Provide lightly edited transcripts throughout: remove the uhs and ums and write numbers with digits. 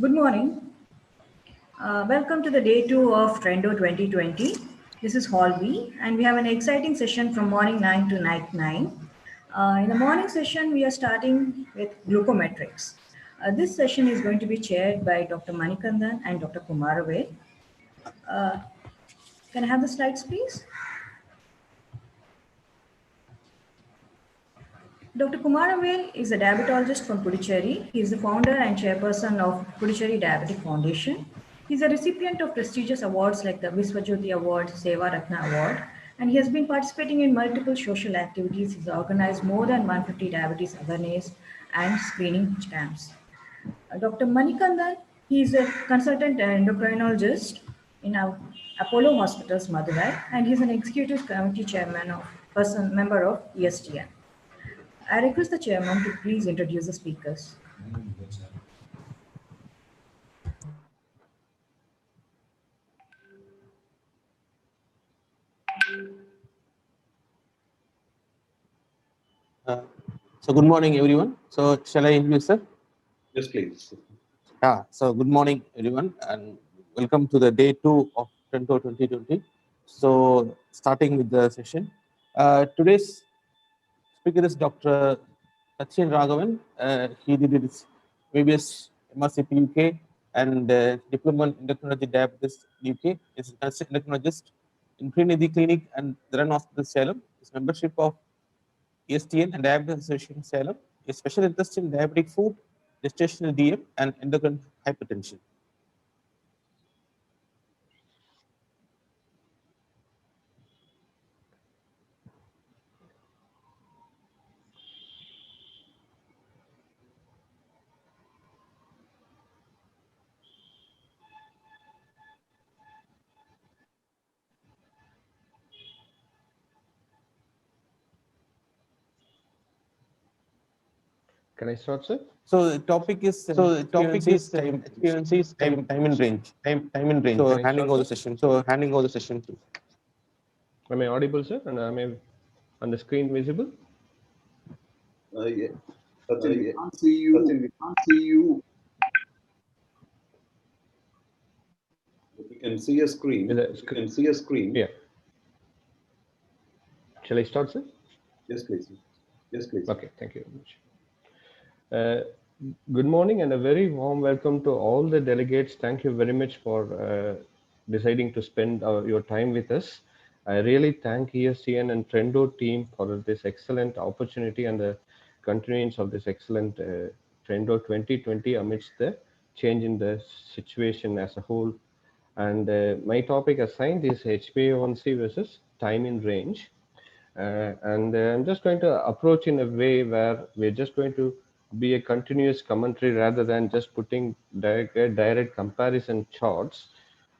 Good morning. Welcome to the day two of Trendo 2020. This is Hall B, and we have an exciting session from morning 9 to night 9. In the morning session, we are starting with glucometrics. This session is going to be chaired by Dr. Manikandan and Dr. Kumaraved. Uh, can I have the slides, please? Dr. Kumaravel is a diabetologist from Puducherry. He is the founder and chairperson of Puducherry Diabetic Foundation. He is a recipient of prestigious awards like the Viswajyoti Award, Seva Ratna Award, and he has been participating in multiple social activities. He's organized more than 150 diabetes awareness and screening camps. Dr. Manikandan, he is a consultant endocrinologist in our Apollo Hospitals, Madurai, and he is an executive committee chairman of member of ESTN. I request the chairman to please introduce the speakers. So good morning, everyone. So shall I introduce, sir? Yes, please. So good morning, everyone, and welcome to the day two of Trento 2020. So starting with the session, today's speaker is Dr. Sachin Raghavan. He did his previous MRCP UK and Diploma in Endocrinology Diabetes UK. Is an endocrinologist in Trinity Clinic and the Run Hospital Salem. His membership of ESTN and Diabetes Association Salem, a special interest in diabetic food, gestational DM, and endocrine hypertension. Can I start, sir? So the topic is experiences time in range. Time in range. So handing over the session. To. Am I audible, sir? And am I on the screen visible? Yeah. Sachin, we can't see you. We can't see you. We can see a screen. We can see a screen. Yeah. Shall I start, sir? Yes, please. Yes, please. Okay, thank you very much. Good morning and a very warm welcome to all the delegates. Thank you very much for deciding to spend your time with us. I really thank ESTN and Trendo team for this excellent opportunity and the continuance of this excellent Trendo 2020 amidst the change in the situation as a whole. And my topic assigned is HbA1c versus time in range. I'm just going to approach in a way where we're just going to be a continuous commentary rather than just putting direct comparison charts.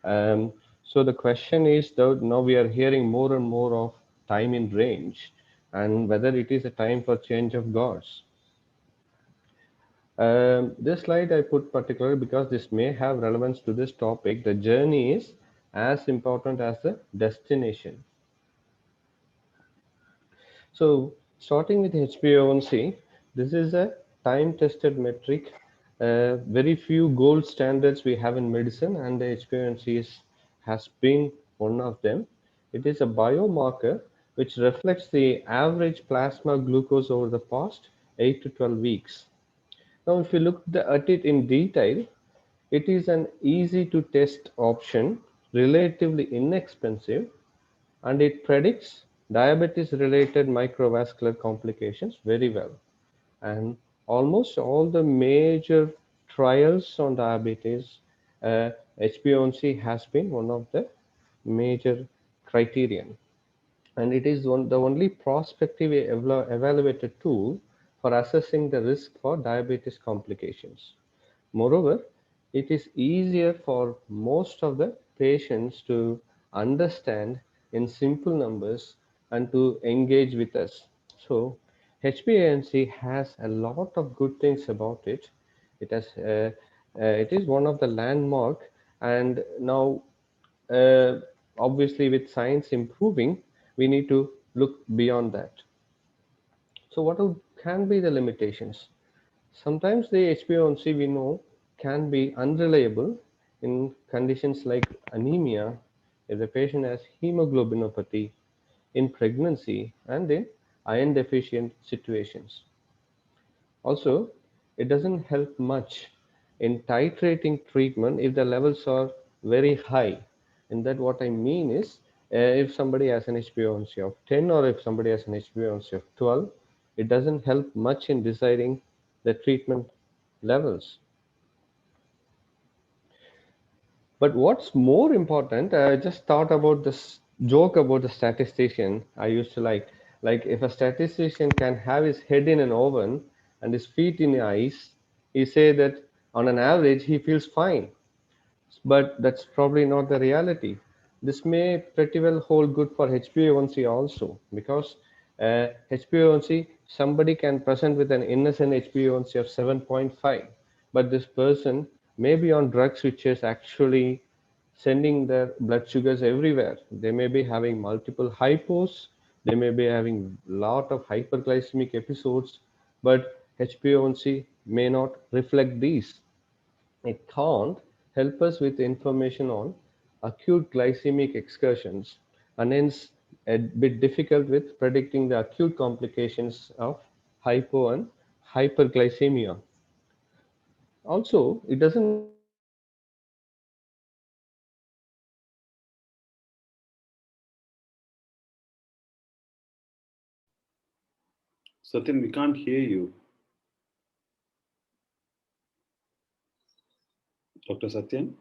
So the question is, though, now we are hearing more and more of time in range and whether it is a time for change of gods. This slide I put particularly because this may have relevance to this topic. The journey is as important as the destination. So starting with HbA1c, this is a time-tested metric. Very few gold standards we have in medicine, and the HbA1c has been one of them. It is a biomarker which reflects the average plasma glucose over the past 8 to 12 weeks. Now, if you look at it in detail, it is an easy to test option, relatively inexpensive, and it predicts diabetes related microvascular complications very well. And almost all the major trials on diabetes, HbA1c has been one of the major criterion. And it is the only prospectively evaluated tool for assessing the risk for diabetes complications. Moreover, it is easier for most of the patients to understand in simple numbers and to engage with us. So HbA1c has a lot of good things about it. It is one of the landmark, and now obviously with science improving, we need to look beyond that. So what can be the limitations? Sometimes the HbA1c we know can be unreliable in conditions like anemia, if the patient has hemoglobinopathy, in pregnancy, and in iron deficient situations. Also, it doesn't help much in titrating treatment if the levels are very high. And that what I mean is, if somebody has an HbA1c of 10 or if somebody has an HbA1c of 12, it doesn't help much in deciding the treatment levels. But what's more important, I just thought about this joke about the statistician I used to like if a statistician can have his head in an oven and his feet in ice, he say that on an average he feels fine, but that's probably not the reality. This may pretty well hold good for HbA1c also, because HbA1c, somebody can present with an innocent HbA1c of 7.5, but this person may be on drugs which is actually sending their blood sugars everywhere. They may be having multiple hypos, they may be having lot of hyperglycemic episodes, but HbA1c may not reflect these. It can't help us with information on acute glycemic excursions, and hence a bit difficult with predicting the acute complications of hypo and hyperglycemia. Also, it doesn't Satyan, we can't hear you. Dr. Satyan?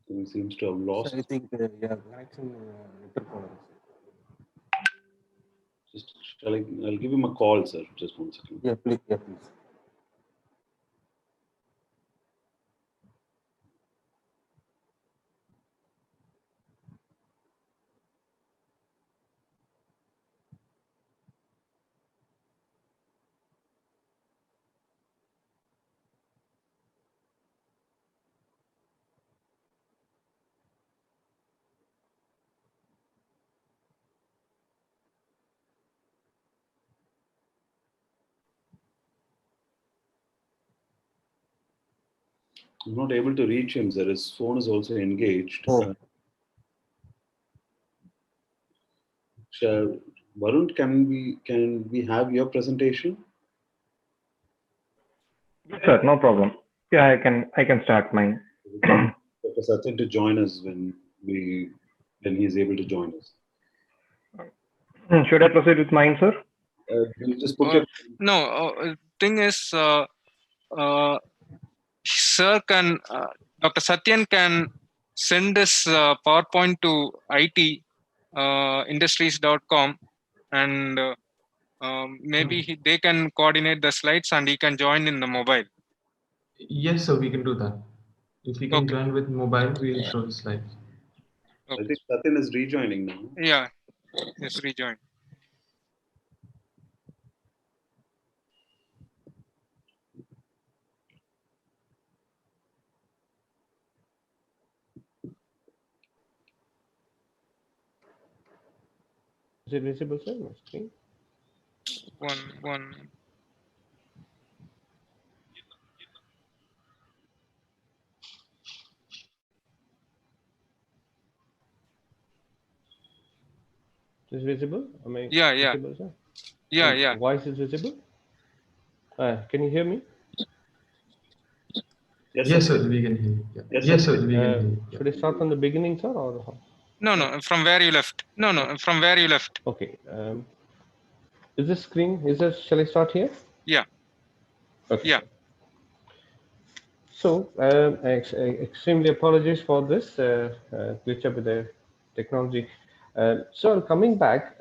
He seems to have lost. So I think yeah, connection network problem. Just I'll give him a call, sir. Just 1 second. Yeah, please. Yeah, please. I'm not able to reach him, sir. His phone is also engaged. Oh. Varun, can we have your presentation? Yes, sir, no problem. Yeah, I can start mine. Dr. Satyan to join us when he is able to join us. Should I proceed with mine, sir? You just put your... No, thing is, sir can, Dr. Satyan can send this PowerPoint to itindustries.com, and maybe they can coordinate the slides and he can join in the mobile. Yes, sir, we can do that. If we can join with mobile, we'll show the slides. I think Satyan is rejoining now. Yeah, yes, rejoin. Is it visible, sir, on my screen? One. Is it visible? Am I Yeah. visible, sir? Yeah. Voice is visible? Can you hear me? Yes, sir, we can hear you. Yeah. Yes, sir, we can hear you. Yeah. Should I start from the beginning, sir, or how? No, from where you left. No, from where you left. Okay. Is this screen? Shall I start here? Yeah. Okay. Yeah. So, extremely apologies for this glitch up with the technology. So, coming back,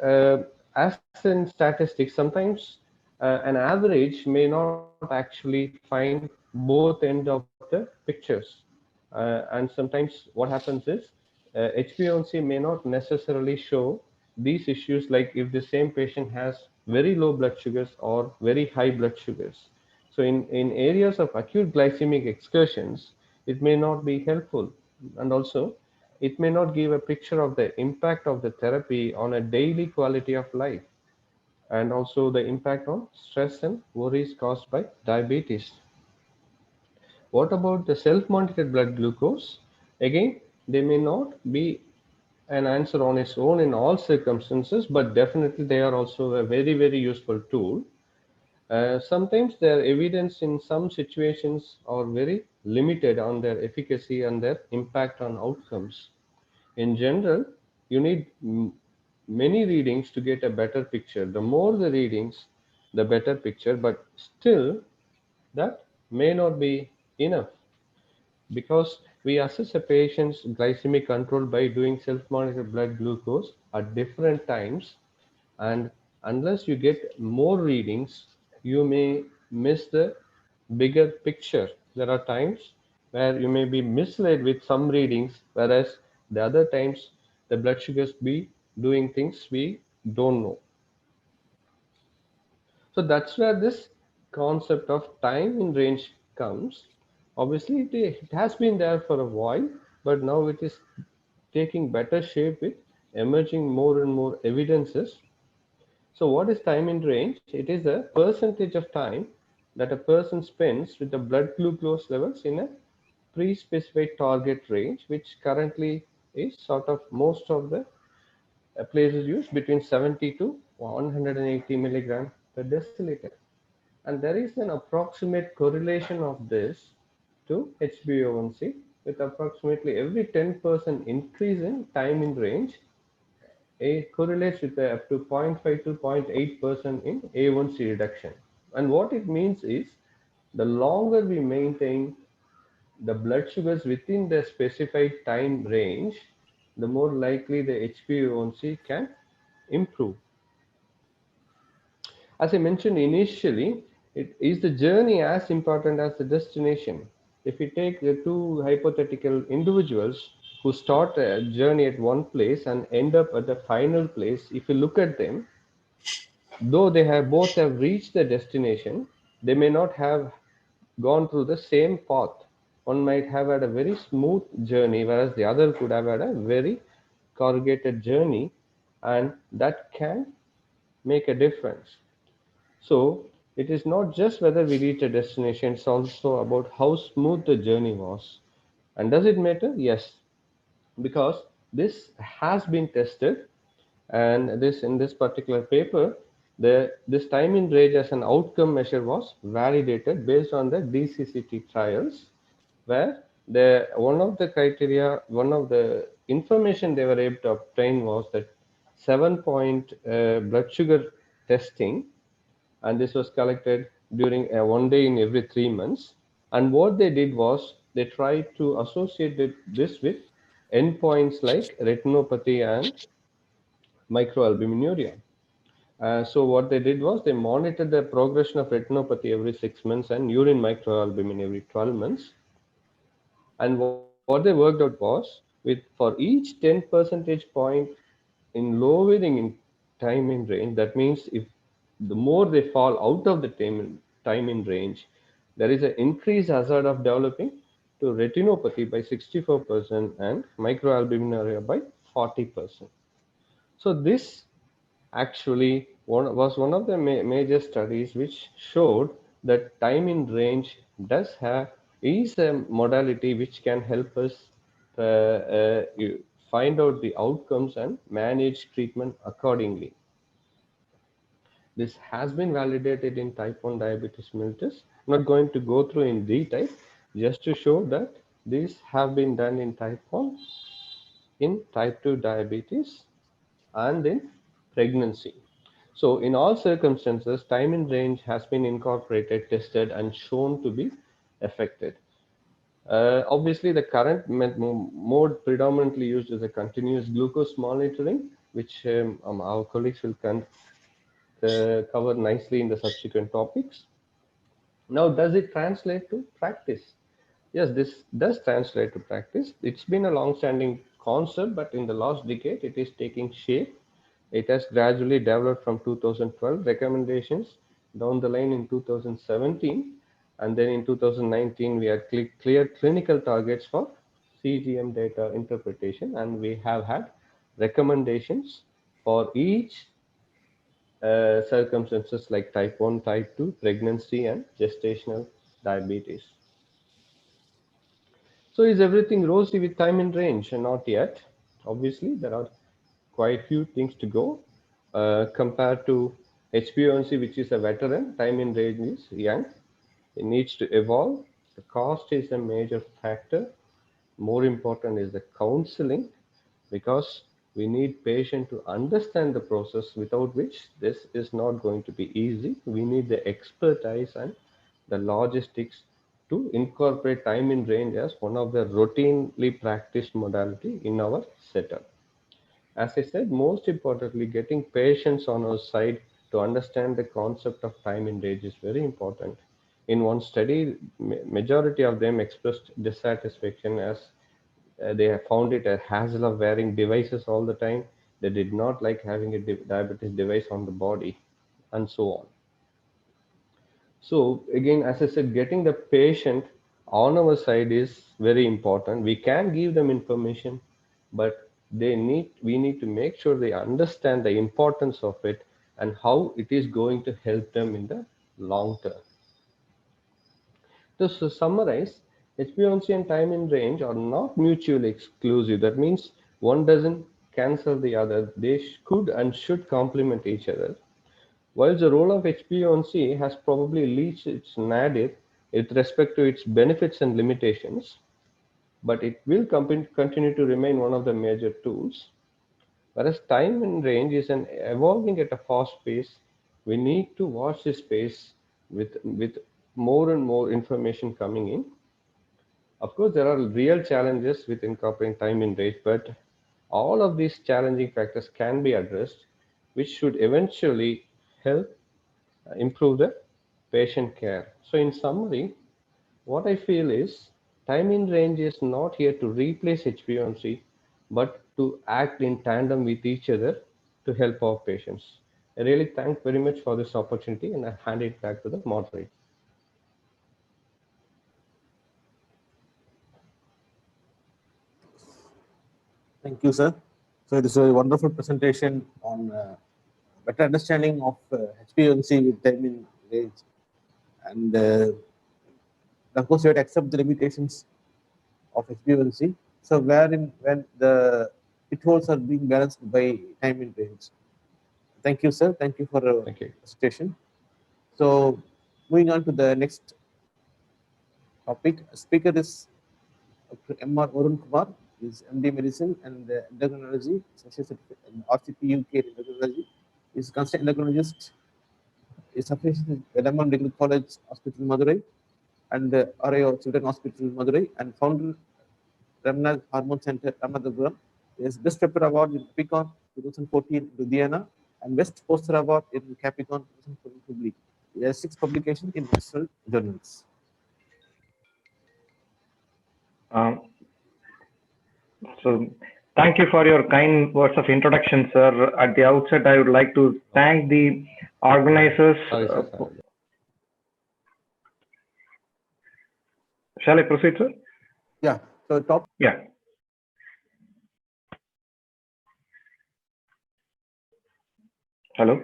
as in statistics, sometimes an average may not actually find both ends of the pictures. And sometimes what happens is HbA1c may not necessarily show these issues, like if the same patient has very low blood sugars or very high blood sugars. So in areas of acute glycemic excursions, it may not be helpful. And also, it may not give a picture of the impact of the therapy on a daily quality of life, and also the impact on stress and worries caused by diabetes. What about the self-monitored blood glucose? Again, they may not be an answer on its own in all circumstances, but definitely they are also a very, very useful tool. Sometimes their evidence in some situations are very limited on their efficacy and their impact on outcomes. In general, you need many readings to get a better picture. The more the readings, the better picture, but still that may not be enough, because we assess a patient's glycemic control by doing self-monitored blood glucose at different times, and unless you get more readings, you may miss the bigger picture. There are times where you may be misled with some readings, whereas the other times the blood sugars be doing things we don't know. So that's where this concept of time in range comes. Obviously, it has been there for a while, but now it is taking better shape with emerging more and more evidences. So what is time in range? It is a percentage of time that a person spends with the blood glucose levels in a pre-specified target range, which currently is sort of most of the places use between 70 to 180 milligram per deciliter. And there is an approximate correlation of this to HbA1c, with approximately every 10% increase in time in range, it correlates with up to 0.5 to 0.8% in A1C reduction. And what it means is, the longer we maintain the blood sugars within the specified time range, the more likely the HbA1c can improve. As I mentioned initially, it is the journey as important as the destination. If we take the two hypothetical individuals who start a journey at one place and end up at the final place, if you look at them, though they have both have reached the destination, they may not have gone through the same path. One might have had a very smooth journey, whereas the other could have had a very corrugated journey, and that can make a difference. So it is not just whether we reach a destination, it's also about how smooth the journey was. And does it matter? Yes, because this has been tested, and this in this particular paper, this time in range as an outcome measure was validated based on the DCCT trials, where one of the criteria, one of the information they were able to obtain was that 7-point blood sugar testing, and this was collected during one day in every 3 months. And what they did was they tried to associate this with endpoints like retinopathy and microalbuminuria. So what they did was they monitored the progression of retinopathy every 6 months and urine microalbumin every 12 months. And what they worked out was, with for each 10 percentage point in lowering in time in range, that means if the more they fall out of the time in range, there is an increased hazard of developing to retinopathy by 64% and microalbuminuria by 40%. So this actually was one of the major studies which showed that time in range is a modality which can help us find out the outcomes and manage treatment accordingly. This has been validated in type 1 diabetes mellitus. I'm not going to go through in detail, just to show that these have been done in type 1, in type 2 diabetes, and in pregnancy. So in all circumstances, time in range has been incorporated, tested, and shown to be effective. Obviously, the current mode predominantly used is a continuous glucose monitoring, which our colleagues will cover nicely in the subsequent topics. Now, does it translate to practice? Yes, this does translate to practice. It's been a long-standing concept, but in the last decade, it is taking shape. It has gradually developed from 2012 recommendations down the line in 2017, and then in 2019 we had clear clinical targets for CGM data interpretation, and we have had recommendations for each circumstances like type 1, type 2, pregnancy and gestational diabetes. So is everything rosy with time in range? Not yet. Obviously, there are quite few things to go. Compared to HbA1c, which is a veteran, time in range is young. It needs to evolve. The cost is a major factor. More important is the counseling, because we need patient to understand the process, without which this is not going to be easy. We need the expertise and the logistics to incorporate time in range as one of the routinely practiced modality in our setup. As I said, most importantly, getting patients on our side to understand the concept of time in range is very important. In one study, majority of them expressed dissatisfaction as they have found it a hassle of wearing devices all the time. They did not like having a diabetes device on the body, and so on. So again, as I said, getting the patient on our side is very important. We can give them information, but we need to make sure they understand the importance of it and how it is going to help them in the long term. To summarize, HbA1c and time in range are not mutually exclusive. That means one doesn't cancel the other. They could and should complement each other. While the role of HbA1c has probably reached its nadir with respect to its benefits and limitations, but it will continue to remain one of the major tools. Whereas time in range is evolving at a fast pace, we need to watch this space with more and more information coming in. Of course, there are real challenges with incorporating time in range, but all of these challenging factors can be addressed, which should eventually help improve the patient care. So in summary, what I feel is time in range is not here to replace HbA1c, but to act in tandem with each other to help our patients. I really thank very much for this opportunity, and I hand it back to the moderator. Thank you, sir. So this is a wonderful presentation on better understanding of HbA1c with time in range, and of course you have to accept the limitations of HbA1c. So when the pitfalls are being balanced by time in range. Thank you, sir. Thank you for the presentation. So moving on to the next topic, speaker is Dr. M.R. Varun Kumar. Is MD Medicine and Endocrinology, associated in RCP UK Endocrinology. Is consultant endocrinologist. Is affiliated with Raman Medical College Hospital Madurai and RAO Children Hospital Madurai, and founder Ramnath Hormone Center Ramanathapuram. Is Best Paper Award in Capricorn 2014 in Ludhiana and Best Poster Award in Capricorn 2014 Public. He has 6 publications in national journals. So thank you for your kind words of introduction, sir. At the outset, I would like to thank the organizers. Shall I proceed, sir? Yeah. So top. Yeah. Hello.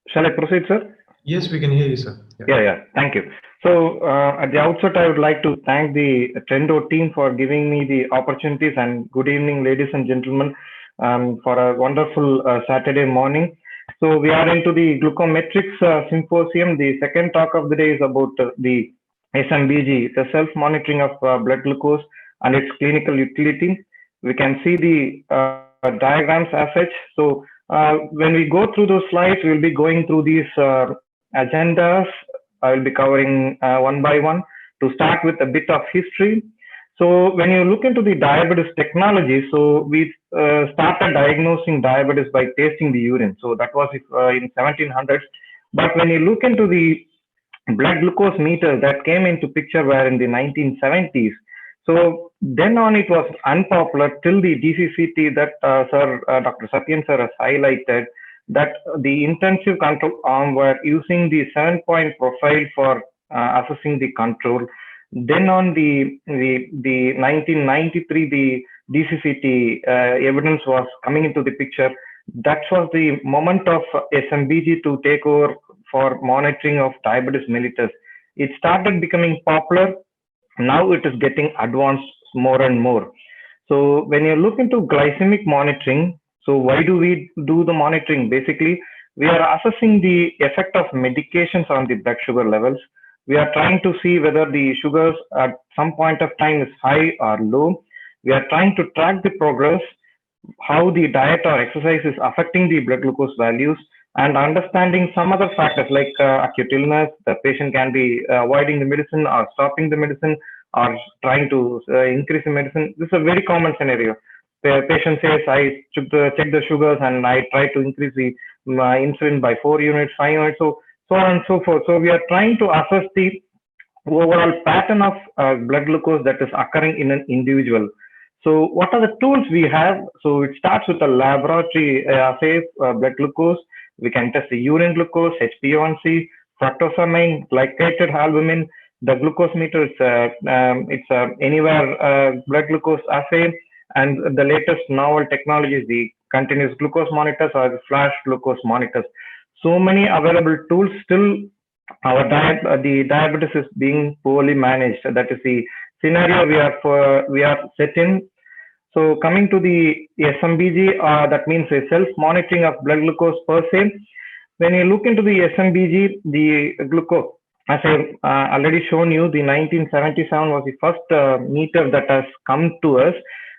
Shall I proceed, sir? Yes, we can hear you, sir. Yeah. Thank you. So at the outset, I would like to thank the Trendo team for giving me the opportunities, and good evening, ladies and gentlemen, for a wonderful Saturday morning. So we are into the glucometrics symposium. The second talk of the day is about the SMBG, the self-monitoring of blood glucose and its clinical utility. We can see the diagrams as such. So when we go through those slides, we'll be going through these agendas. I will be covering one by one. To start with a bit of history. So when you look into the diabetes technology, so we started diagnosing diabetes by tasting the urine. So that was in 1700s. But when you look into the blood glucose meter, that came into picture where in the 1970s. So then on, it was unpopular till the DCCT that Dr. Satyan sir has highlighted, that the intensive control arm were using the 7-point profile for assessing the control. Then on the 1993, the DCCT evidence was coming into the picture. That was the moment of SMBG to take over for monitoring of diabetes mellitus. It started becoming popular. Now it is getting advanced more and more. So when you look into glycemic monitoring, so why do we do the monitoring? Basically, we are assessing the effect of medications on the blood sugar levels. We are trying to see whether the sugars at some point of time is high or low. We are trying to track the progress, how the diet or exercise is affecting the blood glucose values, and understanding some other factors like acute illness. The patient can be avoiding the medicine or stopping the medicine or trying to increase the medicine. This is a very common scenario. The patient says, I check the sugars and I try to increase the insulin by 4 units, 5 units, so on and so forth. So we are trying to assess the overall pattern of blood glucose that is occurring in an individual. So what are the tools we have? So it starts with a laboratory assay, blood glucose. We can test the urine glucose, HbA1c, fructosamine, glycated albumin. The glucose meter, it's anywhere blood glucose assay, and the latest novel technology is the continuous glucose monitors or the flash glucose monitors. So many available tools. Still, the diabetes is being poorly managed. That is the scenario we are set in. So coming to the SMBG, that means a self-monitoring of blood glucose per se. When you look into the SMBG, the glucose, as I've already shown you, the 1977 was the first meter that has come to us.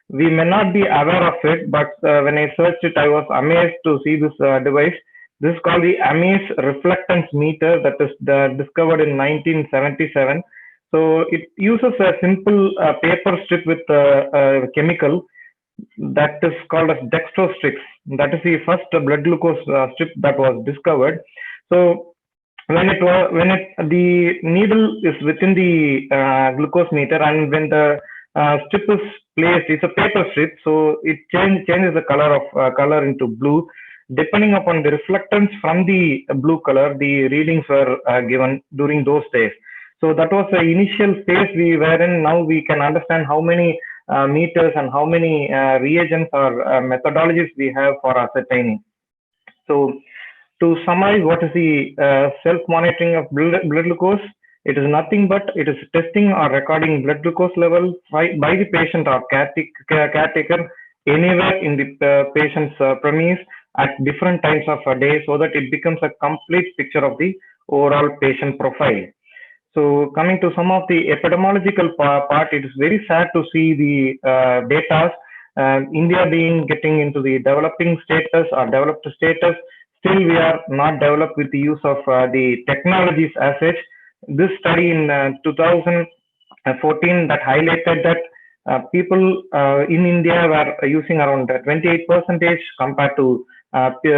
We may not be aware of it, but when I searched it, I was amazed to see this device. This is called the AMAZE reflectance meter that is discovered in 1977. So it uses a simple paper strip with a chemical that is called as dextrostrix. That is the first blood glucose strip that was discovered. So when the needle is within the glucose meter, and when the strip is placed, it's a paper strip, so it changes the color into blue. Depending upon the reflectance from the blue color, the readings were given during those days. So that was the initial phase we were in. Now we can understand how many meters and how many reagents or methodologies we have for ascertaining. So to summarize, what is the self-monitoring of blood glucose? It is nothing but it is testing or recording blood glucose level by the patient or caretaker anywhere in the patient's premise at different times of a day, so that it becomes a complete picture of the overall patient profile. So coming to some of the epidemiological part, it is very sad to see the data. India getting into the developing status or developed status, still we are not developed with the use of the technologies as such. This study in 2014 that highlighted that people in India were using around 28% compared to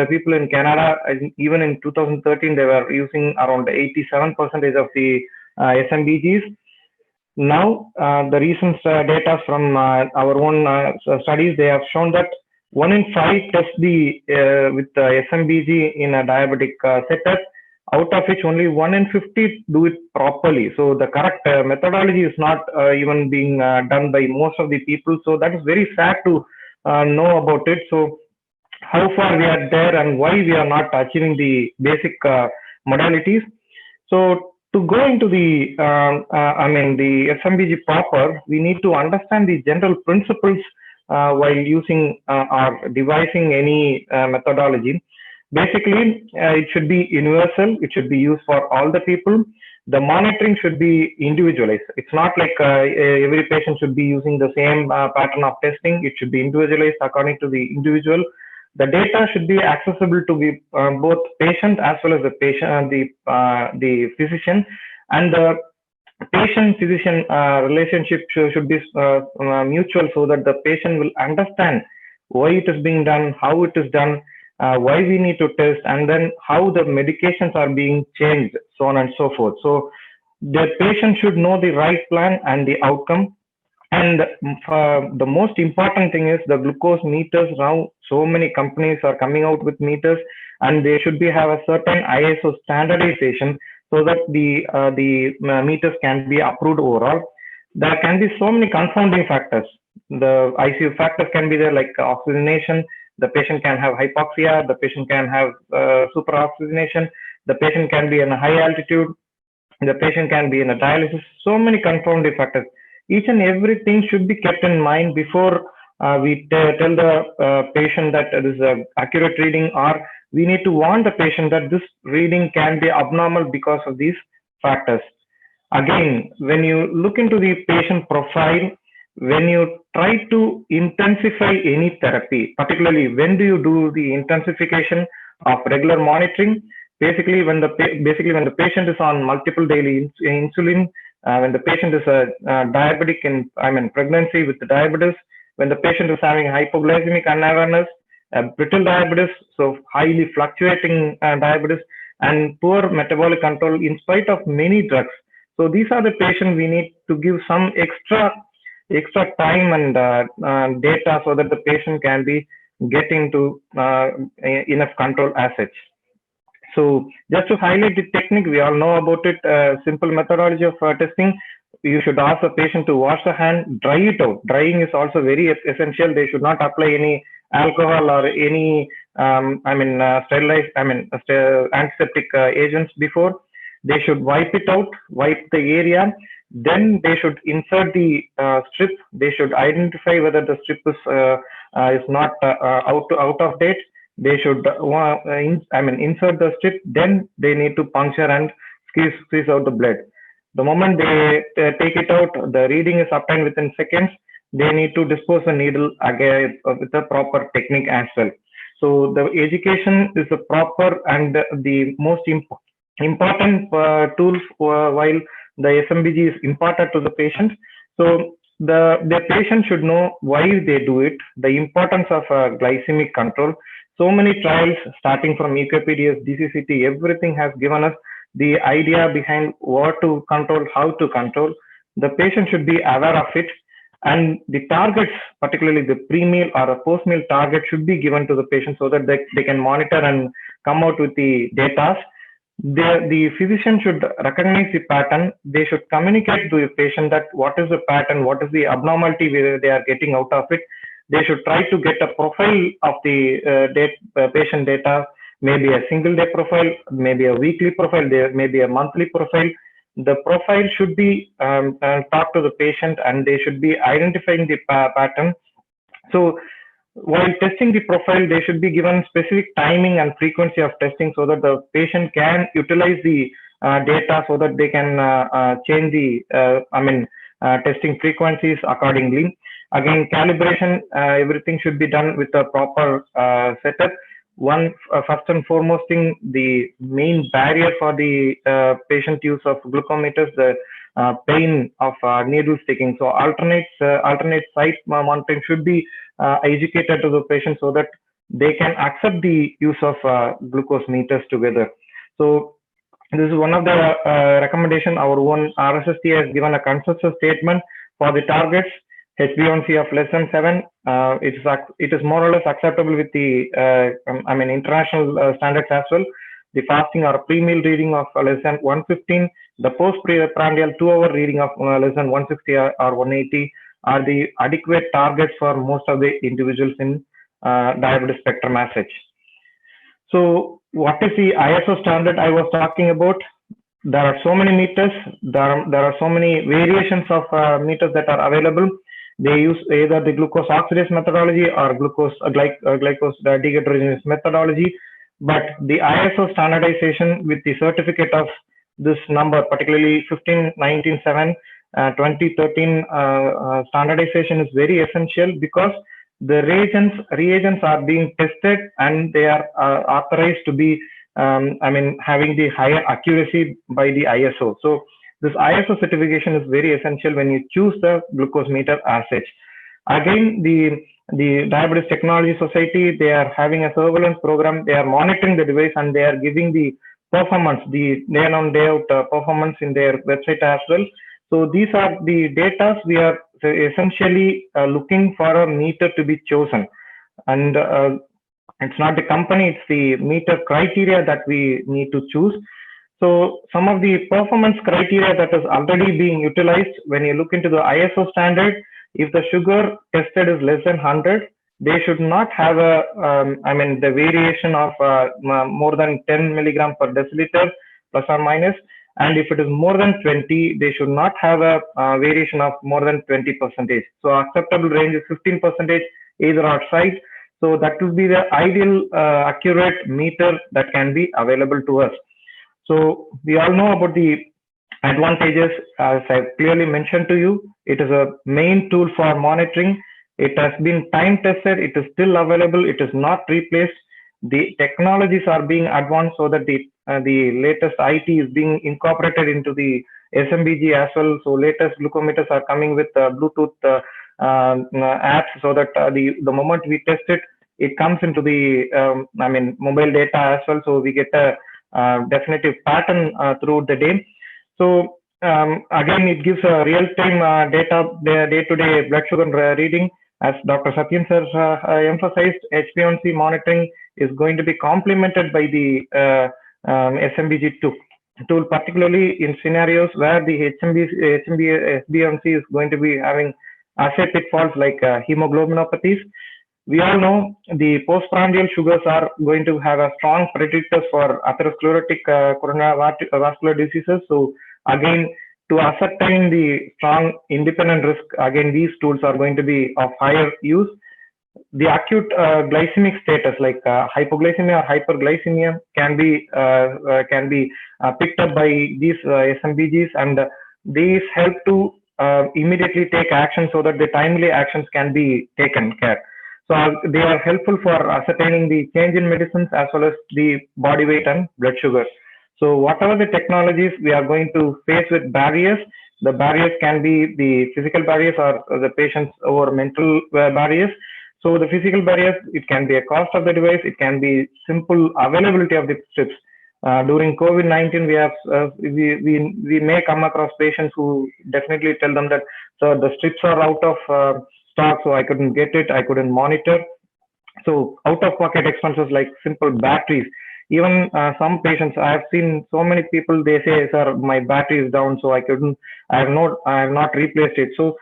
people in Canada. Even in 2013, they were using around 87% of the SMBGs. Now, the recent data from our own studies, they have shown that 1 in 5 test with SMBG in a diabetic setup, out of which only 1 in 50 do it properly. So the correct methodology is not even being done by most of the people. So that is very sad to know about it. So how far we are there and why we are not achieving the basic modalities. So to go into the the SMBG proper, we need to understand the general principles while using or devising any methodology. Basically, it should be universal. It should be used for all the people. The monitoring should be individualized. It's not like every patient should be using the same pattern of testing. It should be individualized according to the individual. The data should be accessible to the both patient as well as the patient, the physician, and the patient-physician relationship should be mutual, so that the patient will understand why it is being done, how it is done, why we need to test, and then how the medications are being changed, so on and so forth. So the patient should know the right plan and the outcome. And the most important thing is the glucose meters. Now, so many companies are coming out with meters, and they should have a certain ISO standardization so that the meters can be approved overall. There can be so many confounding factors. The ICU factors can be there, like oxygenation. The patient can have hypoxia. The patient can have superoxygenation. The patient can be in a high altitude. The patient can be in a dialysis. So many confounding factors. Each and everything should be kept in mind before we tell the patient that this is an accurate reading, or we need to warn the patient that this reading can be abnormal because of these factors. Again, when you look into the patient profile, when you try to intensify any therapy, particularly when do you do the intensification of regular monitoring? Basically, when the patient is on multiple daily insulin, when the patient is diabetic in pregnancy with diabetes, when the patient is having hypoglycemic unawareness, brittle diabetes, so highly fluctuating diabetes, and poor metabolic control in spite of many drugs. So these are the patients we need to give some extra time and data so that the patient can be getting to enough control as such. So just to highlight the technique, we all know about it. Simple methodology of testing. You should ask the patient to wash the hand, dry it out. Drying is also very essential. They should not apply any alcohol or any sterilized, antiseptic agents before. They should wipe it out, wipe the area. Then they should insert the strip. They should identify whether the strip is not out of date. They should insert the strip. Then they need to puncture and squeeze out the blood. The moment they take it out, the reading is obtained within seconds. They need to dispose the needle again with a proper technique as well. So the education is the proper and the most important tools while the SMBG is imparted to the patient. So the patient should know why they do it, the importance of glycemic control. So many trials starting from EKPDS, DCCT, everything has given us the idea behind what to control, how to control. The patient should be aware of it, and the targets, particularly the pre-meal or a post-meal target, should be given to the patient so that they can monitor and come out with the data. The physician should recognize the pattern. They should communicate to the patient that what is the pattern, what is the abnormality they are getting out of it. They should try to get a profile of the patient data, maybe a single day profile, maybe a weekly profile, maybe a monthly profile. The profile should be talked to the patient, and they should be identifying the pattern. So while testing the profile, they should be given specific timing and frequency of testing so that the patient can utilize the data so that they can change the testing frequencies accordingly. Again, calibration, everything should be done with a proper setup. First and foremost thing, the main barrier for the patient use of glucometers, the pain of needle sticking. So alternate site monitoring should be educated to the patient so that they can accept the use of glucose meters together. So this is one of the recommendation. Our own RSST has given a consensus statement for the targets. HbA1c of less than 7, it is more or less acceptable with the international standards as well. The fasting or pre-meal reading of less than 115, the post-prandial 2-hour reading of less than 160 or 180 are the adequate targets for most of the individuals in diabetes spectrum as such. So what is the ISO standard I was talking about? There are so many meters, there are so many variations of meters that are available. They use either the glucose oxidase methodology or glucose dehydrogenase methodology. But the ISO standardization with the certificate of this number, particularly 15197, 2013 standardization is very essential because the reagents are being tested and they are authorized to be having the higher accuracy by the ISO. So this ISO certification is very essential when you choose the glucose meter as such. Again, the Diabetes Technology Society, they are having a surveillance program. They are monitoring the device and they are giving the performance, the day in day out performance in their website as well. So these are the data we are essentially looking for a meter to be chosen. And it's not the company, it's the meter criteria that we need to choose. So some of the performance criteria that is already being utilized when you look into the ISO standard, if the sugar tested is less than 100, they should not have a, the variation of more than 10 milligram per deciliter plus or minus. And if it is more than 20, they should not have a variation of more than 20%. So acceptable range is 15%, either outside. So that would be the ideal accurate meter that can be available to us. So we all know about the advantages, as I've clearly mentioned to you. It is a main tool for monitoring. It has been time tested. It is still available. It is not replaced. The technologies are being advanced so that the latest IT is being incorporated into the SMBG as well. So latest glucometers are coming with Bluetooth apps, so that the moment we test it, it comes into the mobile data as well. So we get a definitive pattern throughout the day. So again, it gives a real-time data, day-to-day blood sugar reading. As Dr. Satyan sir emphasized, HbA1c monitoring is going to be complemented by the SMBG tool, particularly in scenarios where the HbA1c is going to be having assay pitfalls like hemoglobinopathies. We all know the postprandial sugars are going to have a strong predictors for atherosclerotic coronary diseases. So again, to ascertain the strong independent risk, again, these tools are going to be of higher use. The acute glycemic status like hypoglycemia or hyperglycemia can be picked up by these SMBGs, and these help to immediately take action so that the timely actions can be taken care. So they are helpful for ascertaining the change in medicines as well as the body weight and blood sugar. So whatever the technologies we are going to face with barriers, the barriers can be the physical barriers or the patient's or mental barriers. So the physical barriers, it can be a cost of the device, it can be simple availability of the strips. During COVID-19, we have we may come across patients who definitely tell them that, so the strips are out of stock, so I couldn't get it, I couldn't monitor. So out-of-pocket expenses like simple batteries. Even some patients, I have seen so many people, they say, sir, my battery is down, so I have not replaced it. So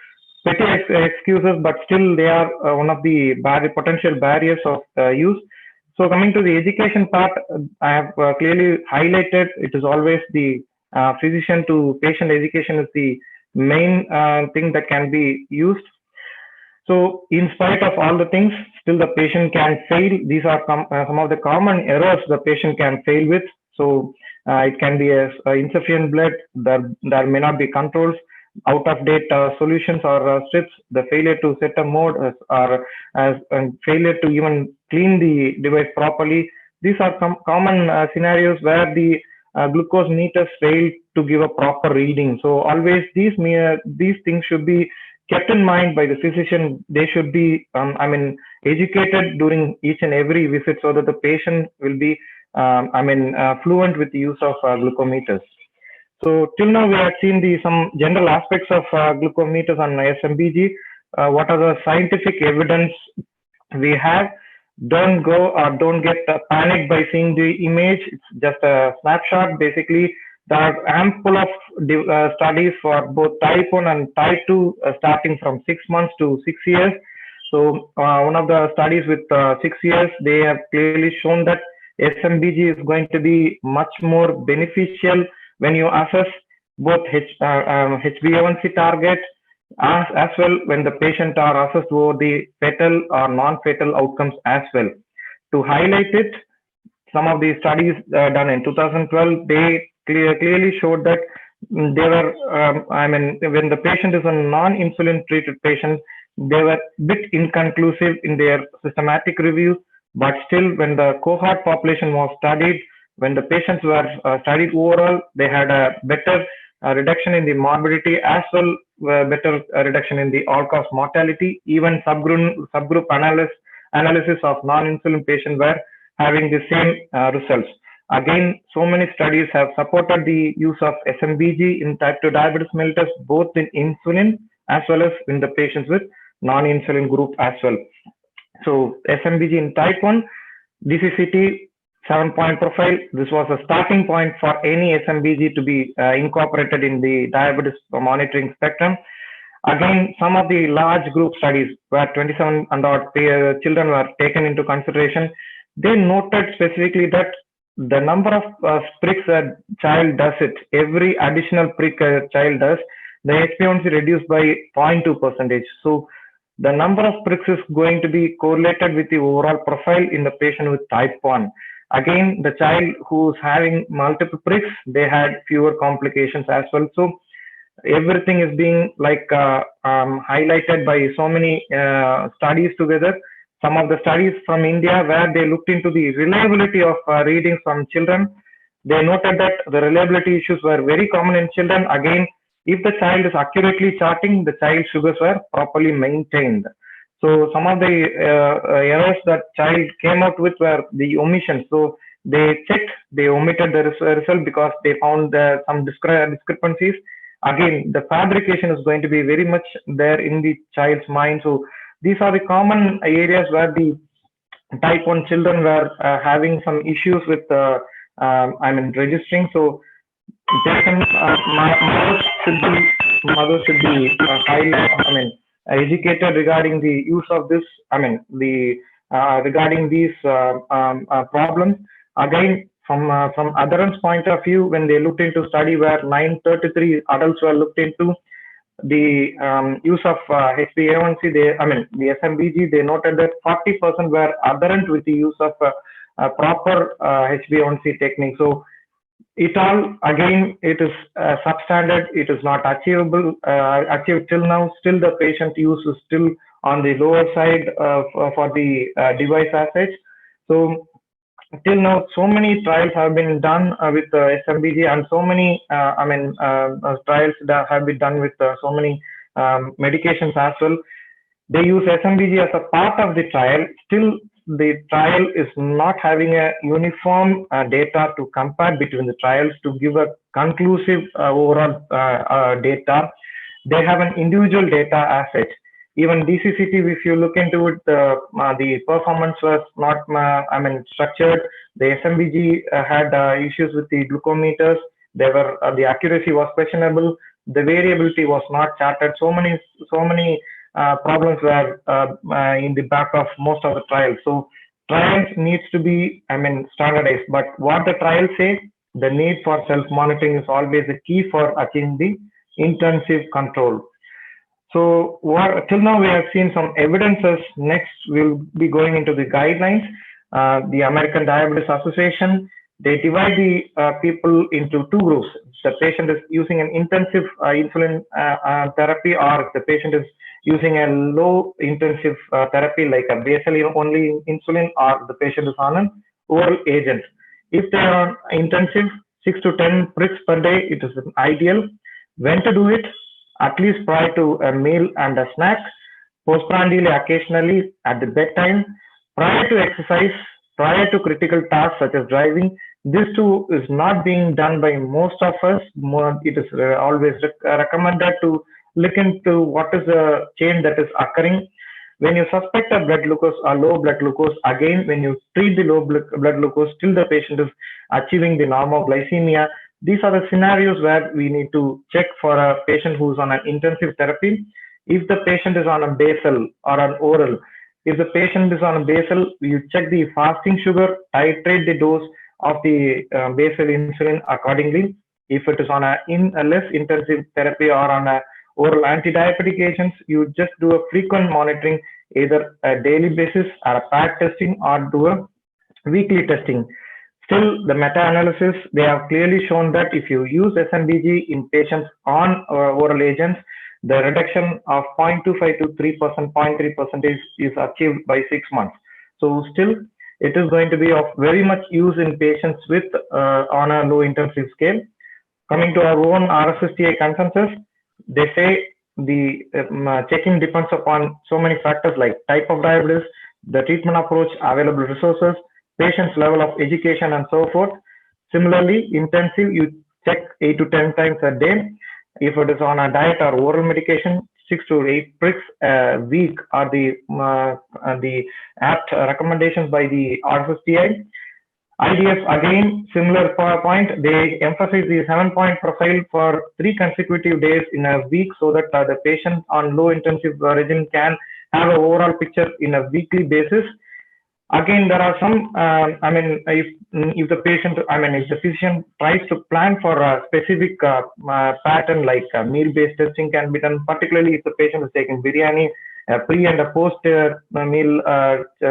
petty excuses, but still they are one of the potential barriers of use. So coming to the education part, I have clearly highlighted, it is always the physician to patient education is the main thing that can be used. So in spite of all the things, still the patient can fail. These are some of the common errors the patient can fail with. So it can be insufficient blood, there may not be controls, out of date solutions or strips, the failure to set a mode or failure to even clean the device properly. These are common scenarios where the glucose meters fail to give a proper reading. So always these things should be kept in mind by the physician. They should be educated during each and every visit so that the patient will be fluent with the use of glucometers. So till now we have seen some general aspects of glucometers on SMBG. What are the scientific evidence we have? Don't go or don't get panicked by seeing the image. It's just a snapshot. Basically, there are ample of studies for both type 1 and type 2 starting from 6 months to 6 years. So one of the studies with 6 years, they have clearly shown that SMBG is going to be much more beneficial when you assess both HbA1c target as well when the patient are assessed over the fatal or non-fatal outcomes as well. To highlight it, some of the studies done in 2012, they clearly showed that they were, when the patient is a non-insulin treated patient, they were a bit inconclusive in their systematic review, but still when the cohort population was studied, when the patients were studied overall, they had a better reduction in the morbidity as well, better reduction in the all-cause mortality. Even subgroup analysis of non-insulin patients were having the same results. Again, so many studies have supported the use of SMBG in type 2 diabetes mellitus, both in insulin as well as in the patients with non-insulin group as well. So SMBG in type 1, DCCT 7-point profile. This was a starting point for any SMBG to be incorporated in the diabetes monitoring spectrum. Again, some of the large group studies where 27 and odd children were taken into consideration, they noted specifically that the number of pricks a child does it, every additional prick a child does, the HbA1c reduced by 0.2%. So the number of pricks is going to be correlated with the overall profile in the patient with type 1. Again, the child who's having multiple pricks, they had fewer complications as well. So everything is being like highlighted by so many studies together. Some of the studies from India where they looked into the reliability of readings from children, they noted that the reliability issues were very common in children. Again, if the child is accurately charting, the child's sugars were properly maintained. So some of the errors that child came out with were the omissions. So they checked, they omitted the result because they found some discrepancies. Again, the fabrication is going to be very much there in the child's mind. So these are the common areas where the type 1 children were having some issues with registering. So mothers should be highly educated regarding the use of this, regarding these problems. Again, from adherence point of view, when they looked into study where 933 adults were looked into the use of HbA1c, the SMBG, they noted that 40% were adherent with the use of proper HbA1c technique. So it all, again, it is substandard, it is not achievable, achieved till now. Still the patient use is still on the lower side for the device as such. So till now, so many trials have been done with SMBG, and so many trials that have been done with so many medications as well. They use SMBG as a part of the trial. Still, the trial is not having a uniform data to compare between the trials to give a conclusive overall data. They have an individual data asset. Even DCCT, if you look into it, the performance was not structured. The SMBG had issues with the glucometers. They were the accuracy was questionable. The variability was not charted. So many problems were in the back of most of the trials. So trials needs to be standardized. But what the trials say, the need for self-monitoring is always the key for achieving the intensive control. So till now we have seen some evidences. Next we'll be going into the guidelines. The American Diabetes Association, they divide the people into two groups. The patient is using an intensive insulin therapy, or if the patient is using a low intensive therapy like a basal only insulin, or the patient is on an oral agent. If they are on intensive, 6 to 10 pricks per day, it is ideal. When to do it? At least prior to a meal and a snack, postprandially occasionally at the bedtime, prior to exercise, prior to critical tasks such as driving. This too is not being done by most of us. It is always recommended to look into what is the change that is occurring. When you suspect a blood glucose or low blood glucose, again, when you treat the low blood glucose till the patient is achieving the normoglycemia, these are the scenarios where we need to check for a patient who is on an intensive therapy. If the patient is on a basal or an oral, if the patient is on a basal, you check the fasting sugar, titrate the dose of the basal insulin accordingly. If it is on a less intensive therapy or on a oral anti-diabetic agents, you just do a frequent monitoring, either a daily basis or a pad testing, or do a weekly testing. Still, the meta-analysis, they have clearly shown that if you use SMBG in patients on oral agents, the reduction of 0.25 to 3%, 0.3% is achieved by 6 months. So still, it is going to be of very much use in patients with on a low intensive scale. Coming to our own RSSDI consensus, they say the checking depends upon so many factors like type of diabetes, the treatment approach, available resources, patient's level of education, and so forth. Similarly, intensive, you check 8 to 10 times a day. If it is on a diet or oral medication, 6 to 8 pricks a week are the apt recommendations by the RSSTI. IDF, again, similar point, they emphasize the 7-point profile for 3 consecutive days in a week so that the patient on low intensive regime can have an overall picture in a weekly basis. Again, there are some, if the patient, if the physician tries to plan for a specific pattern like meal-based testing can be done, particularly if the patient is taking biryani, a pre and a post meal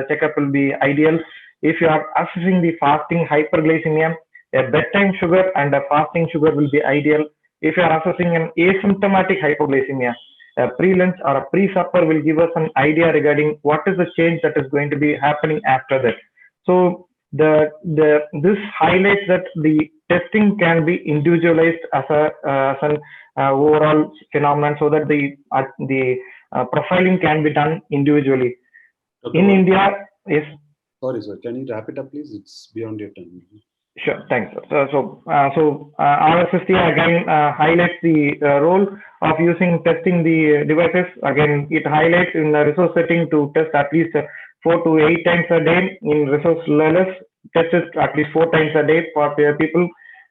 checkup will be ideal. If you are assessing the fasting hyperglycemia, a bedtime sugar and a fasting sugar will be ideal. If you are assessing an asymptomatic hypoglycemia, a pre-lunch or a pre-supper will give us an idea regarding what is the change that is going to be happening after that. So this highlights that the testing can be individualized as an overall phenomenon, so that the profiling can be done individually. Dr. In Varma, India, yes. Sorry, sir. Can you wrap it up, please? It's beyond your time. Sure, thanks. RSSTI again highlights the role of using testing the devices. Again, it highlights in the resource setting to test at least 4 to 8 times a day. In resource less, test it at least 4 times a day for people.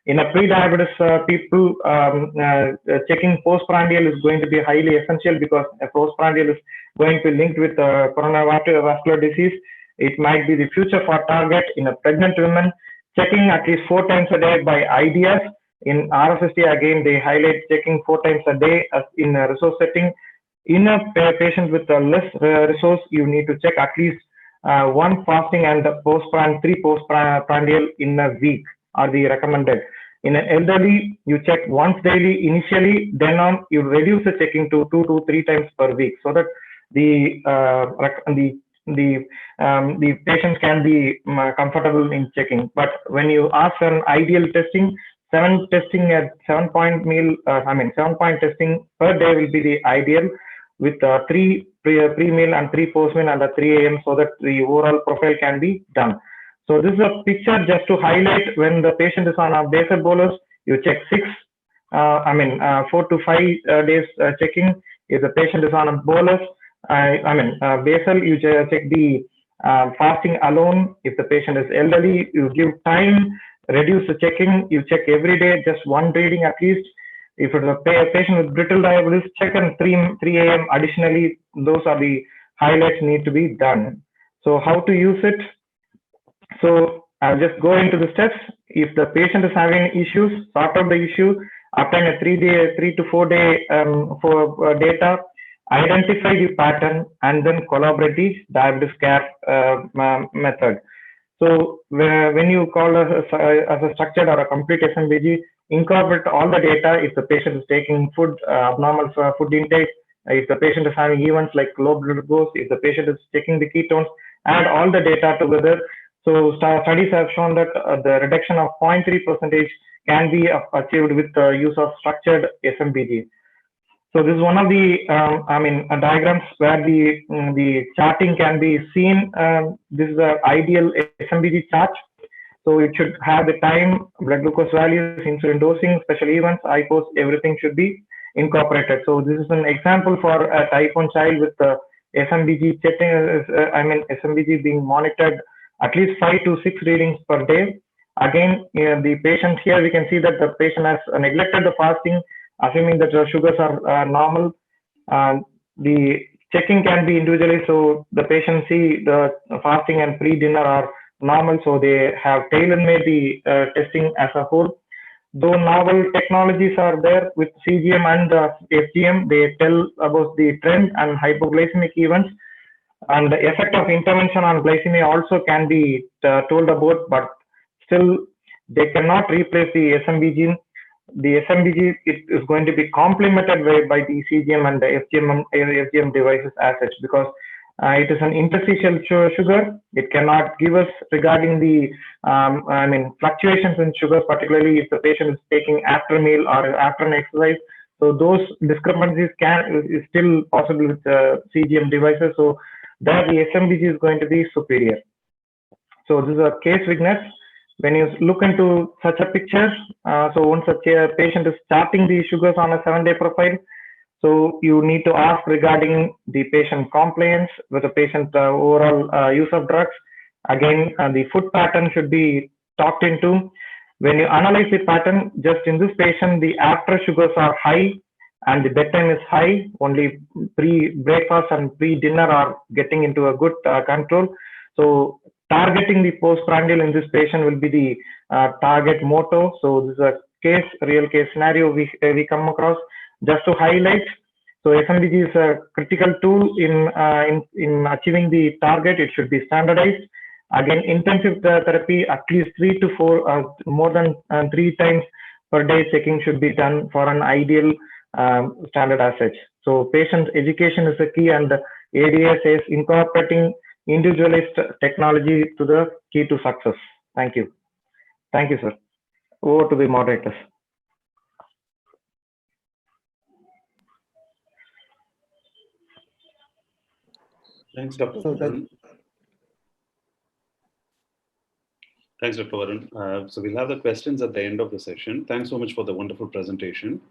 In a pre-diabetes people, checking postprandial is going to be highly essential, because a postprandial is going to be linked with coronary vascular disease. It might be the future for target in a pregnant woman. Checking at least 4 times a day by IDS. In RSSTI, again, they highlight checking 4 times a day as in a resource setting. In a patient with a less resource, you need to check at least 1 fasting and 3 postprandial in a week are the recommended. In an elderly, you check once daily initially, then on you reduce the checking to 2 to 3 times per week, so that the patients can be comfortable in checking. But when you ask for an ideal testing, 7-point testing per day will be the ideal, with 3 pre-meal and 3 post-meal and 3 a.m. so that the overall profile can be done. So this is a picture just to highlight when the patient is on a basal bolus, you check 4 to 5 days checking. If the patient is on a bolus, basal, you check the fasting alone. If the patient is elderly, you give time, reduce the checking, you check every day, just 1 reading at least. If it's a patient with brittle diabetes, check on 3 a.m. additionally. Those are the highlights need to be done. So how to use it? So I'll just go into the steps. If the patient is having issues, sort out the issue, obtain a 3 to 4 day data, identify the pattern, and then collaborate the diabetes care method. So when you call as a structured or a complete SMBG, incorporate all the data. If the patient is taking food, abnormal food intake, if the patient is having events like low blood glucose, if the patient is taking the ketones, add all the data together. So studies have shown that the reduction of 0.3% can be achieved with the use of structured SMBG. So this is one of the diagrams where the charting can be seen. This is the ideal SMBG chart. So it should have the time, blood glucose values, insulin dosing, special events, IPOs, everything should be incorporated. So this is an example for a type 1 child with SMBG SMBG being monitored at least 5 to 6 readings per day. Again, the patient here, we can see that the patient has neglected the fasting, assuming that the sugars are normal. The checking can be individually, so the patient see the fasting and pre-dinner are normal, so they have tailor-made the testing as a whole. Though novel technologies are there with CGM and FGM, they tell about the trend and hypoglycemic events, and the effect of intervention on glycemia also can be told about, but still they cannot replace the SMBG. The SMBG is going to be complemented by the CGM and the FGM devices as such, because it is an interstitial sugar. It cannot give us regarding the fluctuations in sugar, particularly if the patient is taking after meal or after an exercise. So those discrepancies is still possible with CGM devices. So there the SMBG is going to be superior. So this is a case witness. When you look into such a picture, so once a patient is charting the sugars on a 7-day profile, So you need to ask regarding the patient compliance with the patient overall use of drugs. Again, the food pattern should be talked into. When you analyze the pattern, just in this patient, the after sugars are high and the bedtime is high. Only pre-breakfast and pre-dinner are getting into a good control. So targeting the postprandial in this patient will be the target motto. So this is a real case scenario we come across. Just to highlight, so SMBG is a critical tool in achieving the target. It should be standardized. Again, intensive therapy, at least 3 to 4, more than 3 times per day checking should be done for an ideal standard as such. So patient education is the key, and ADS is incorporating individualized technology to the key to success. Thank you. Thank you, sir. Over to the moderators. Thanks, Dr. Varun. Thanks, Dr. Varun. So we'll have the questions at the end of the session. Thanks so much for the wonderful presentation.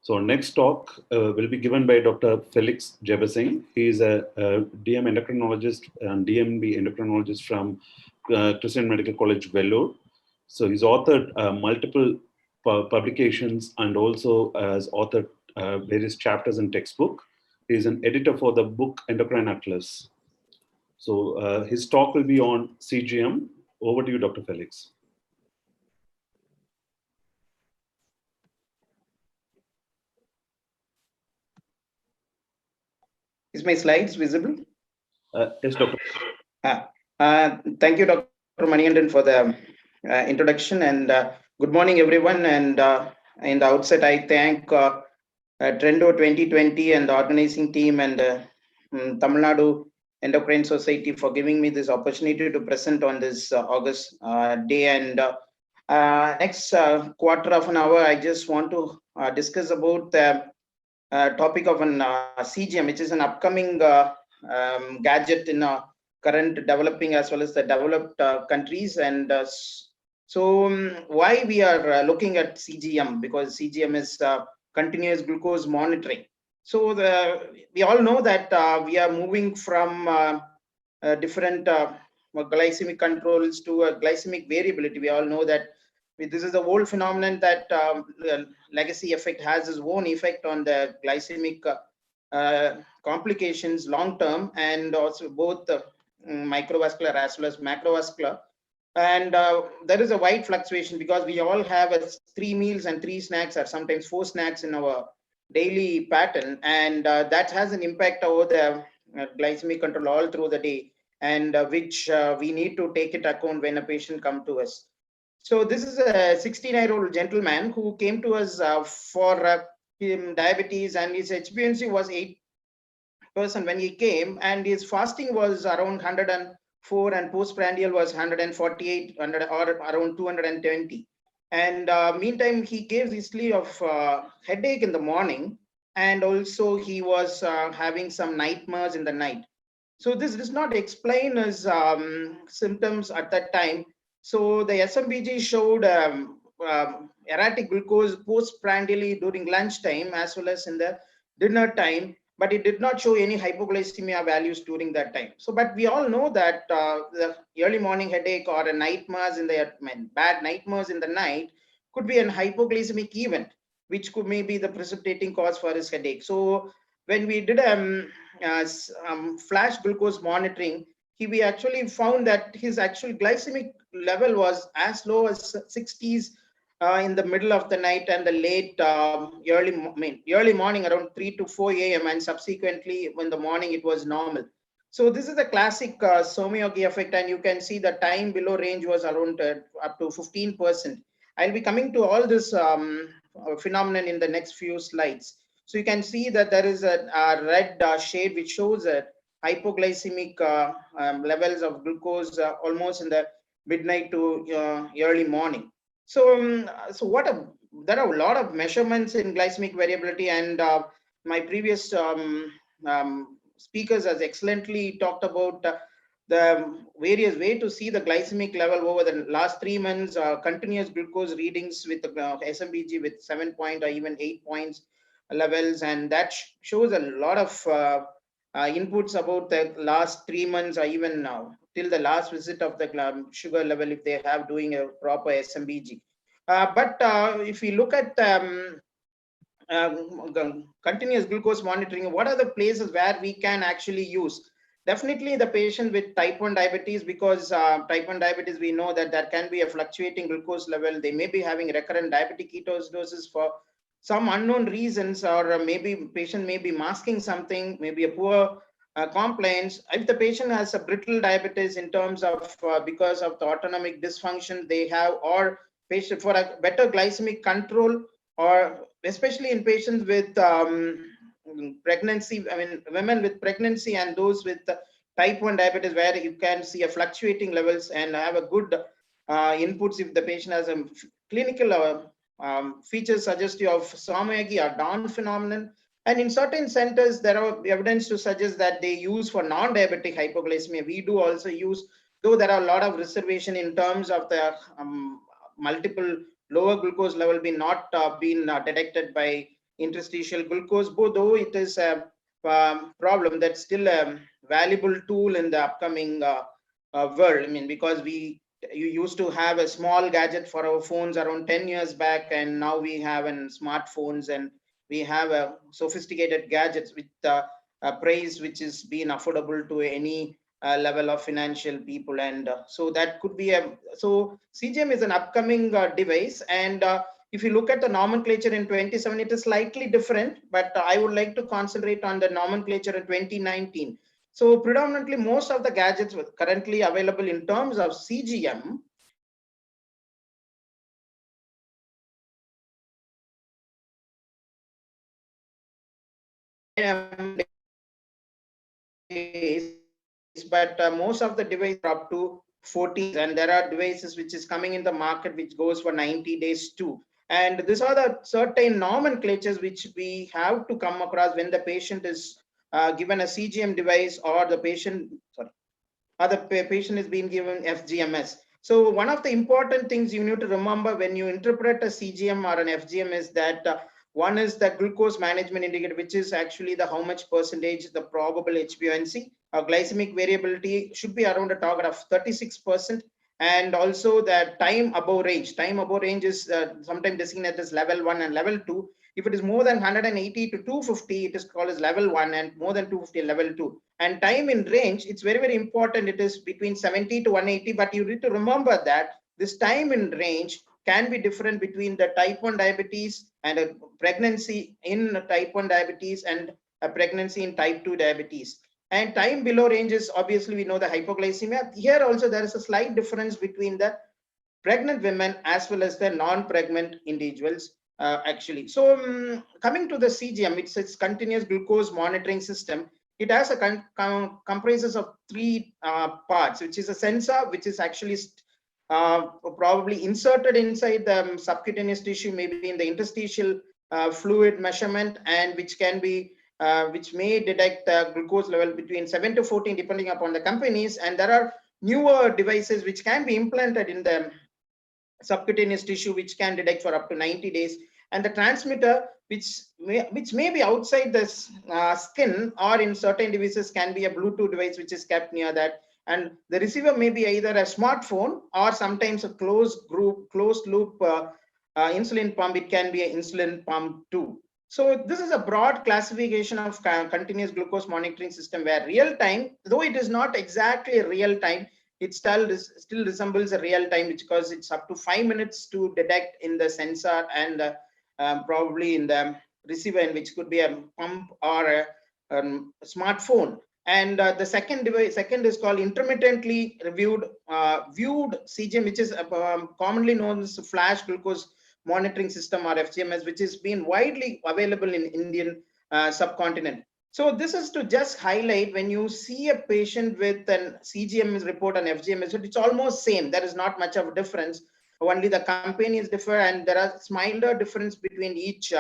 So our next talk will be given by Dr. Felix Jebasing. He is a DM endocrinologist and DMB endocrinologist from Christian Medical College, Vellore. So he's authored multiple publications and also has authored various chapters in textbook. He's an editor for the book Endocrine Atlas. So his talk will be on CGM. Over to you, Dr. Felix. Is my slides visible? Yes, Dr. Thank you, Dr. Manikandan, for the introduction, and good morning, everyone. And in the outset, I thank Trendo 2020 and the organizing team and Tamil Nadu Endocrine Society for giving me this opportunity to present on this August day. And next quarter of an hour, I just want to discuss about the topic of an CGM, which is an upcoming gadget in current developing as well as the developed countries. And so why we are looking at CGM, because CGM is continuous glucose monitoring. So we all know that we are moving from different glycemic controls to a glycemic variability. We all know that this is the old phenomenon that legacy effect has its own effect on the glycemic complications long term, and also both microvascular as well as macrovascular. And there is a wide fluctuation because we all have 3 meals and 3 snacks, or sometimes 4 snacks in our daily pattern, and that has an impact over the glycemic control all through the day, and which we need to take into account when a patient comes to us. So this is a 69-year-old gentleman who came to us for diabetes, and his HbA1c was 8% when he came, and his fasting was around 104, and postprandial was 148, or around 220. And meantime, he gave history of headache in the morning, and also he was having some nightmares in the night. So this does not explain his symptoms at that time. So the SMBG showed erratic glucose postprandially during lunchtime as well as in the dinner time, but it did not show any hypoglycemia values during that time. So, but we all know that the early morning headache or a nightmares in the bad nightmares in the night could be an hypoglycemic event, which could maybe the precipitating cause for his headache. So when we did flash glucose monitoring, we actually found that his actual glycemic level was as low as 60s in the middle of the night and the late early morning around 3 to 4 a.m. and subsequently in the morning it was normal. So this is the classic Somiogi effect, and you can see the time below range was around up to 15%. I'll be coming to all this phenomenon in the next few slides. So you can see that there is a red shade which shows a hypoglycemic levels of glucose almost in the midnight to early morning. So, there are a lot of measurements in glycemic variability, and my previous speakers has excellently talked about the various ways to see the glycemic level over the last 3 months, continuous glucose readings with the SMBG with 7 point or even 8 points, levels, and that shows a lot of inputs about the last 3 months or even now till the last visit of the sugar level if they have doing a proper SMBG. But if we look at continuous glucose monitoring, what are the places where we can actually use? Definitely the patient with type 1 diabetes, because type 1 diabetes, we know that there can be a fluctuating glucose level. They may be having recurrent diabetic ketoacidosis for some unknown reasons, or maybe patient may be masking something, maybe a poor compliance. If the patient has a brittle diabetes in terms of because of the autonomic dysfunction they have, or patient for a better glycemic control, or especially in patients with pregnancy, I mean, women with pregnancy and those with type 1 diabetes, where you can see a fluctuating levels and have a good inputs if the patient has a clinical features suggestive of Somogyi or Down phenomenon. And in certain centers, there are evidence to suggest that they use for non-diabetic hypoglycemia. We do also use, though there are a lot of reservation in terms of the multiple lower glucose level being not been detected by interstitial glucose, though it is a problem that's still a valuable tool in the upcoming world. I mean, because you used to have a small gadget for our phones around 10 years back, and now we have smartphones, and we have a sophisticated gadgets with a price which is being affordable to any level of financial people. And so that could be so CGM is an upcoming device. And if you look at the nomenclature in 27, it is slightly different, but I would like to concentrate on the nomenclature in 2019. So predominantly most of the gadgets currently available in terms of CGM but most of the devices are up to 40, and there are devices which is coming in the market which goes for 90 days too. And these are the certain nomenclatures which we have to come across when the patient is given a CGM device, or the patient is being given FGMS. So one of the important things you need to remember when you interpret a CGM or an FGM is that one is the glucose management indicator, which is actually the how much percentage the probable HbA1c. Glycemic variability should be around a target of 36%. And also the time above range. Time above range is sometimes designated as level 1 and level 2. If it is more than 180 to 250, it is called as level 1, and more than 250, level 2. And time in range, it's very, very important. It is between 70 to 180, but you need to remember that this time in range can be different between the type 1 diabetes and a pregnancy in type 1 diabetes and a pregnancy in type 2 diabetes. And time below range is obviously, we know, the hypoglycemia. Here also there is a slight difference between the pregnant women as well as the non-pregnant individuals actually. So coming to the CGM, it's continuous glucose monitoring system. It has a comprises of 3 parts, which is a sensor, which is actually probably inserted inside the subcutaneous tissue, maybe in the interstitial fluid measurement, and which can be which may detect glucose level between 7 to 14 depending upon the companies. And there are newer devices which can be implanted in the subcutaneous tissue, which can detect for up to 90 days. And the transmitter, which may be outside the skin, or in certain devices can be a Bluetooth device which is kept near that. And the receiver may be either a smartphone or sometimes a closed loop insulin pump. It can be an insulin pump too. So this is a broad classification of continuous glucose monitoring system, where real time, though it is not exactly real time, it still resembles a real time, because it's up to 5 minutes to detect in the sensor and probably in the receiver, in which could be a pump or a smartphone. And the second is called intermittently viewed CGM, which is commonly known as flash glucose monitoring system, or FGMS, which has been widely available in Indian subcontinent. So this is to just highlight, when you see a patient with an CGM report and FGMS, it's almost same. There is not much of a difference. Only the companies differ, and there are milder difference between each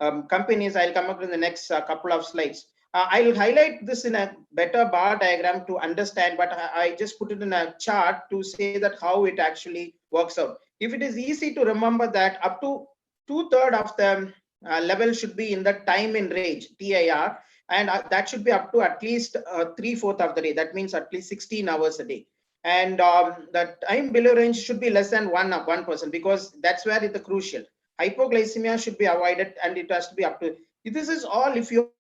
companies. I'll come up in the next couple of slides. I'll highlight this in a better bar diagram to understand, but I just put it in a chart to say that how it actually works out. If it is easy to remember that up to 2/3 of the level should be in the time in range, TIR, and that should be up to at least 3/4 of the day. That means at least 16 hours a day. And the time below range should be less than 1%, because that's where it's crucial. Hypoglycemia should be avoided, and it has to be up to. This is all if you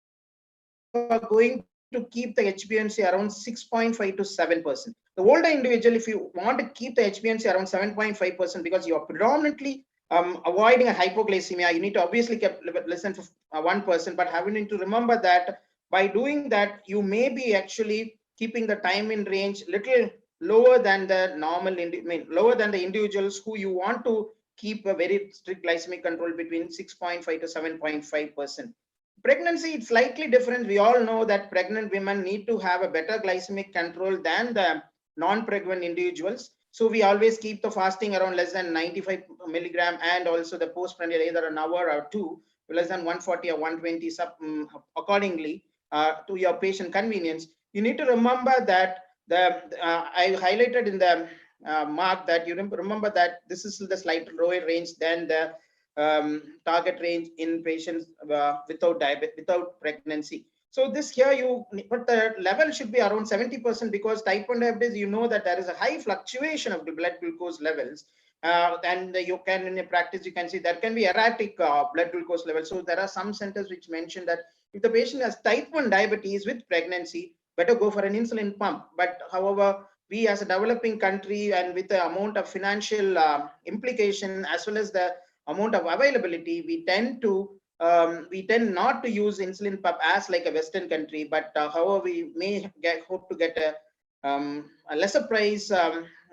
are going to keep the HbA1c around 6.5 to 7%. The older individual, if you want to keep the HbA1c around 7.5%, because you are predominantly avoiding a hypoglycemia, you need to obviously keep less than 1%, but having to remember that by doing that, you may be actually keeping the time in range little lower than the normal, lower than the individuals who you want to keep a very strict glycemic control between 6.5 to 7.5%. Pregnancy, it's slightly different. We all know that pregnant women need to have a better glycemic control than the non-pregnant individuals. So we always keep the fasting around less than 95 milligram, and also the postprandial either an hour or two, less than 140 or 120 accordingly to your patient convenience. You need to remember that I highlighted in the mark that you remember that this is the slight lower range than the target range in patients without diabetes, without pregnancy. So this here but the level should be around 70%, because type 1 diabetes, you know that there is a high fluctuation of the blood glucose levels. And you can, in a practice, you can see there can be erratic blood glucose levels. So there are some centers which mention that if the patient has type 1 diabetes with pregnancy, better go for an insulin pump. But however, we as a developing country, and with the amount of financial implication as well as the amount of availability, we tend not to use insulin pump as like a Western country. But however, we may hope to get a lesser price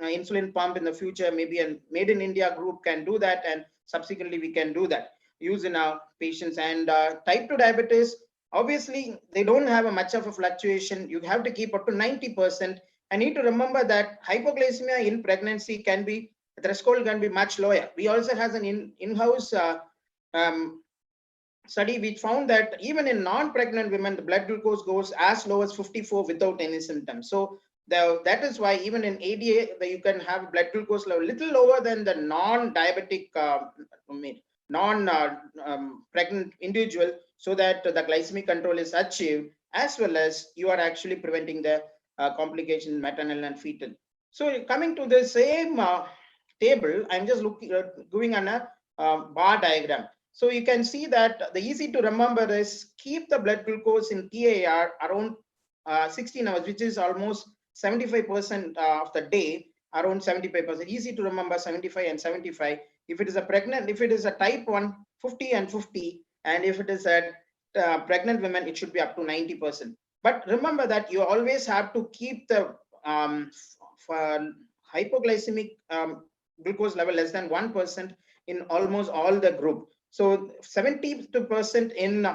insulin pump in the future. Maybe a Made in India group can do that, and subsequently we can do that use in our patients. And type 2 diabetes, obviously they don't have a much of a fluctuation. You have to keep up to 90%. I need to remember that hypoglycemia in pregnancy can be, the threshold can be much lower. We also have an in-house study which found that even in non-pregnant women, the blood glucose goes as low as 54 without any symptoms. So that is why even in ADA, you can have blood glucose level little lower than the non-diabetic, non-pregnant individual, so that the glycemic control is achieved, as well as you are actually preventing the complications, maternal and fetal. So coming to the same table, I'm just going on a bar diagram. So you can see that the easy to remember is keep the blood glucose in TIR around 16 hours, which is almost 75% of the day, around 75%. Easy to remember, 75 and 75. If it is a pregnant, if it is a type 1, 50 and 50, and if it is a pregnant women, it should be up to 90%. But remember that you always have to keep the hypoglycemic glucose level less than 1% in almost all the group. So 72% in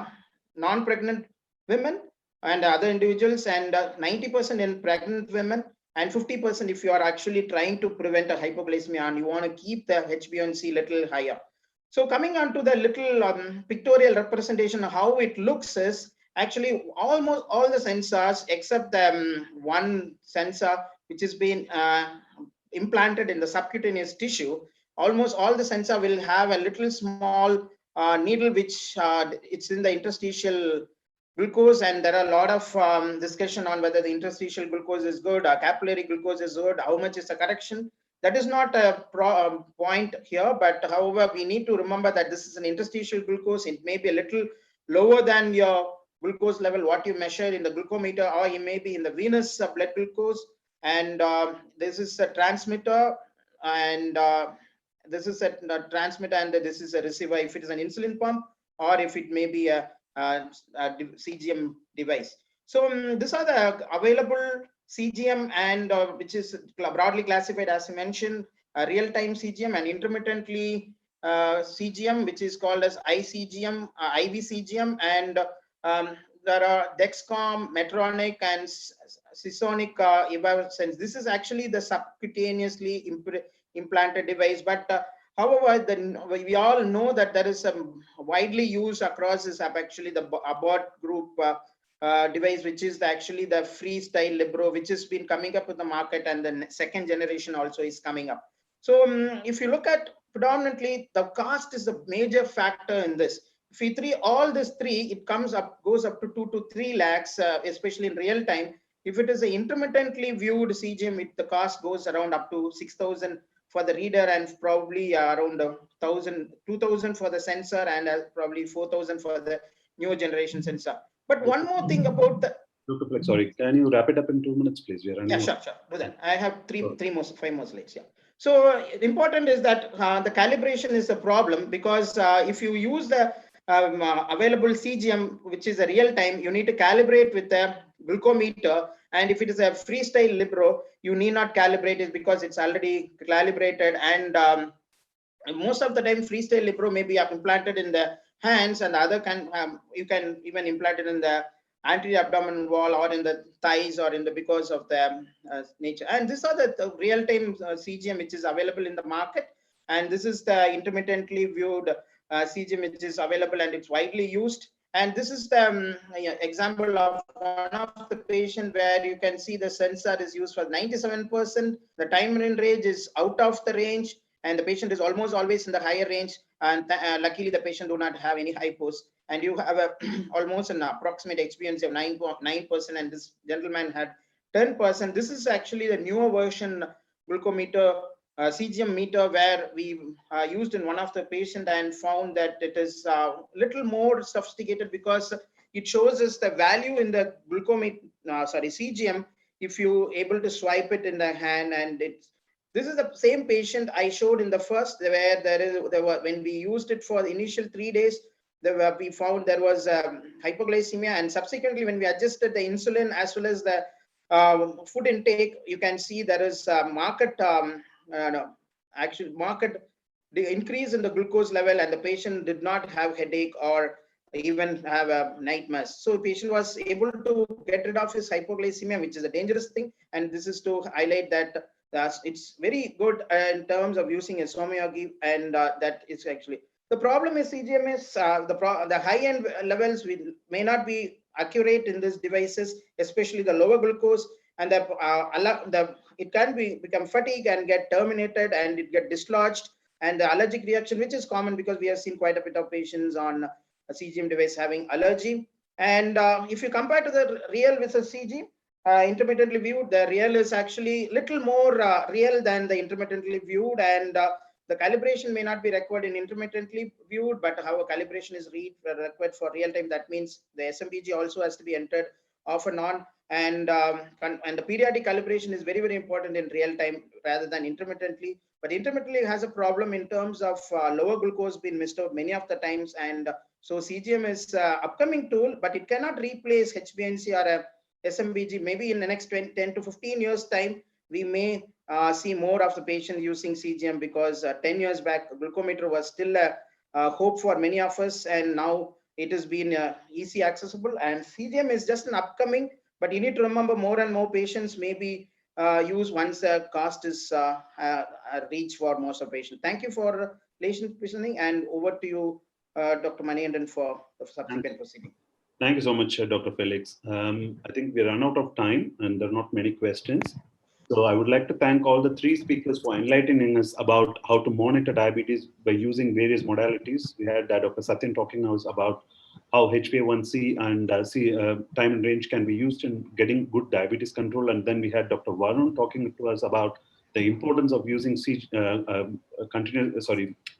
non-pregnant women and other individuals, and 90% in pregnant women, and 50% if you are actually trying to prevent a hypoglycemia and you want to keep the HbA1c little higher. So coming on to the little pictorial representation of how it looks is actually almost all the sensors except the one sensor which has been implanted in the subcutaneous tissue. Almost all the sensor will have a little small needle which it's in the interstitial glucose, and there are a lot of discussion on whether the interstitial glucose is good or capillary glucose is good, how much is the correction. That is not a point here, but however, we need to remember that this is an interstitial glucose. It may be a little lower than your glucose level, what you measure in the glucometer, or it may be in the venous blood glucose. And this is a transmitter, and this is a transmitter, and this is a receiver if it is an insulin pump, or if it may be a CGM device. So these are the available CGM, and which is broadly classified, as I mentioned, real-time CGM and intermittently CGM, which is called as ICGM, IV CGM, and there are Dexcom, Medtronic, and Sensonic Evasense. This is actually the subcutaneously implanted device, but however, we all know that there is some widely used across this app, actually the Abbott group device, which is actually the Freestyle Libro, which has been coming up with the market, and the second generation also is coming up. So if you look at predominantly, the cost is a major factor in this. if we all this three, it goes up to 2 to 3 lakhs, especially in real time. If it is an intermittently viewed CGM, the cost goes around up to 6,000 for the reader and probably around 2,000 for the sensor and probably 4,000 for the new generation sensor. But one more thing about the Dr. Flex, sorry, can you wrap it up in 2 minutes, please? We are running yeah, sure. Do that. I have five more slides. Yeah. So important is that the calibration is a problem, because if you use the available CGM, which is a real time, you need to calibrate with the glucometer. And if it is a freestyle Libro, you need not calibrate it because it's already calibrated. And most of the time, freestyle Libro may be implanted in the hands, and other you can even implant it in the anterior abdominal wall or in the thighs or in the because of the nature. And these are the real-time CGM which is available in the market. And this is the intermittently viewed CGM which is available and it's widely used. And this is the example of one of the patient where you can see the sensor is used for 97%. The time in range is out of the range, and the patient is almost always in the higher range. And luckily, the patient do not have any hypos. And you have almost an approximate experience of 9.9%, and this gentleman had 10%. This is actually the newer version glucometer, CGM meter, where we used in one of the patient and found that it is little more sophisticated because it shows us the value in the glucometer, CGM, if you able to swipe it in the hand. And this is the same patient I showed in the first, where when we used it for the initial 3 days, we found there was hypoglycemia, and subsequently when we adjusted the insulin as well as the food intake, you can see there is the increase in the glucose level, and the patient did not have headache or even have a nightmares. So the patient was able to get rid of his hypoglycemia, which is a dangerous thing. And this is to highlight that it's very good in terms of using a Somyogi, and that is actually the problem is CGM is the high-end levels may not be accurate in these devices, especially the lower glucose, and it can become fatigue and get terminated, and it get dislodged, and the allergic reaction, which is common because we have seen quite a bit of patients on a CGM device having allergy. And if you compare to the real with a CG, intermittently viewed, the real is actually little more real than the intermittently viewed, and the calibration may not be required in intermittently viewed, but how a calibration is required for real time. That means the SMPG also has to be entered off and on, and the periodic calibration is very, very important in real time rather than intermittently. But intermittently has a problem in terms of lower glucose being missed out many of the times, and so CGM is upcoming tool, but it cannot replace HbA1c or a SMPG. Maybe in the next 10 to 15 years time, we may see more of the patient using CGM, because 10 years back, glucometer was still a hope for many of us, and now it has been easy accessible, and CGM is just an upcoming, but you need to remember more and more patients may be used once the cost is reached for most of patients. Thank you for listening, and over to you, Dr. Manikandan, for the subsequent proceeding. Thank you so much, Dr. Felix. I think we run out of time and there are not many questions. So I would like to thank all the three speakers for enlightening us about how to monitor diabetes by using various modalities. We had Dr. Satyan talking to us about how HbA1c and time and range can be used in getting good diabetes control. And then we had Dr. Varun talking to us about the importance of using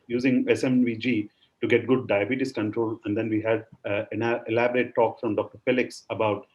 using SMVG to get good diabetes control. And then we had an elaborate talk from Dr. Felix about